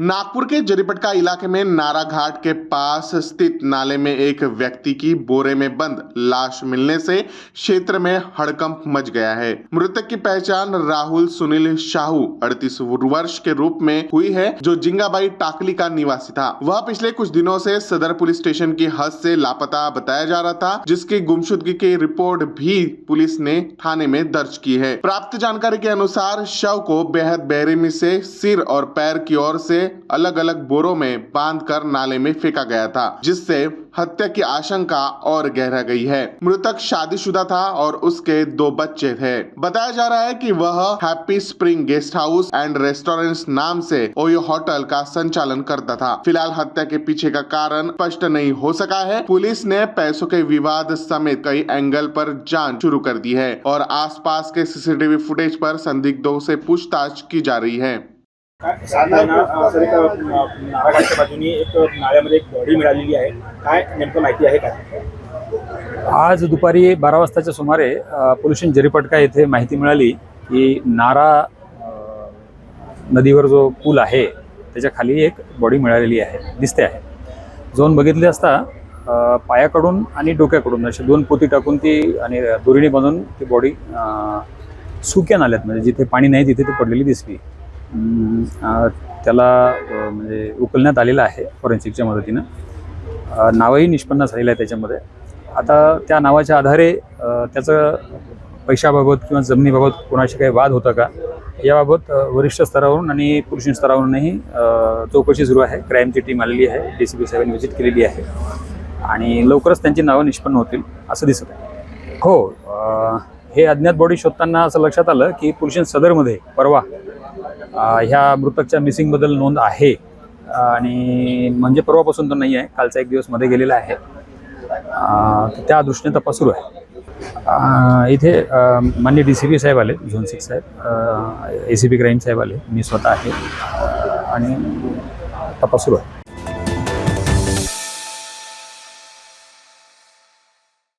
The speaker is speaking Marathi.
नागपुर के जरीपटका इलाके में नारा घाट के पास स्थित नाले में एक व्यक्ति की बोरे में बंद लाश मिलने से क्षेत्र में हड़कंप मच गया है। मृतक की पहचान राहुल सुनील शाहू 38 वर्ष के रूप में हुई है, जो जिंगाबाई टाकली का निवासी था। वह पिछले कुछ दिनों से सदर पुलिस स्टेशन की हद से लापता बताया जा रहा था, जिसकी गुमशुदगी की रिपोर्ट भी पुलिस ने थाने में दर्ज की है। प्राप्त जानकारी के अनुसार शव को बेहद बेरहमी से सिर और पैर की ओर से अलग अलग बोरों में बांधकर नाले में फेंका गया था, जिससे हत्या की आशंका और गहरा गई है। मृतक शादीशुदा था और उसके 2 बच्चे थे। बताया जा रहा है कि वह happy spring guest house end restaurants नाम से ओयो होटल का संचालन करता था। फिलहाल हत्या के पीछे का कारण स्पष्ट नहीं हो सका है। पुलिस ने पैसों के विवाद समेत कई एंगल पर जांच शुरू कर दी है और आसपास के सीसीटीवी फुटेज पर संदिग्धों से पूछताछ की जा रही है। नारायणच्या बाजूनी एक नाल्यामध्ये एक बॉडी मिळालेली आहे। काय नेमकं माहिती आहे का? आज दुपारी 12 वाजताच्या सुमारे पोलीस स्टेशन जरीपटका येथे माहिती मिळाली की नारा नदीवर जो पूल आहे त्याच्या खाली एक बॉडी मिळालेली आहे, दिसते आहे। जाऊन बघितले असता पायाकडून आणि डोक्याकडून असे 2 पोती टाकून ती आणि दोरीने बांधून ती बॉडी सुक्या नाल्यात म्हणजे जिथे पाणी नाही तिथे ती पडलेली दिसली। त्याला म्हणजे उकलण्यात आलेलं आहे फॉरेन्सिकच्या मदतीनं। नावही निष्पन्न झालेलं आहे त्याच्यामध्ये। आता त्या नावाच्या आधारे त्याचं पैशाबाबत किंवा जमिनीबाबत कोणाशी काही वाद होता का याबाबत वरिष्ठ स्तरावरून आणि पोलीस स्तरावरूनही चौकशी सुरू आहे। क्राईमची टीम आलेली आहे, DCP साहेबांनी व्हिजिट केलेली आहे आणि लवकरच त्यांची नावं निष्पन्न होतील असं दिसत आहे। हो, हे अज्ञात बॉडी शोधताना असं लक्षात आलं की पोलीस सदरमध्ये परवा ह्या मृतकच्या मिसिंग बद्दल नोंद आहे आणि म्हणजे परवापासून तर नाही आहे, कालचा एक दिवस मध्ये गेलेला आहे। त्या दृष्टीने तपास सुरू आहे। इथे माननीय DCP साहेब आले, झोन 6 साहेब, ACP क्राईम साहेब आले, मी स्वतः आहे आणि तपास सुरू आहे।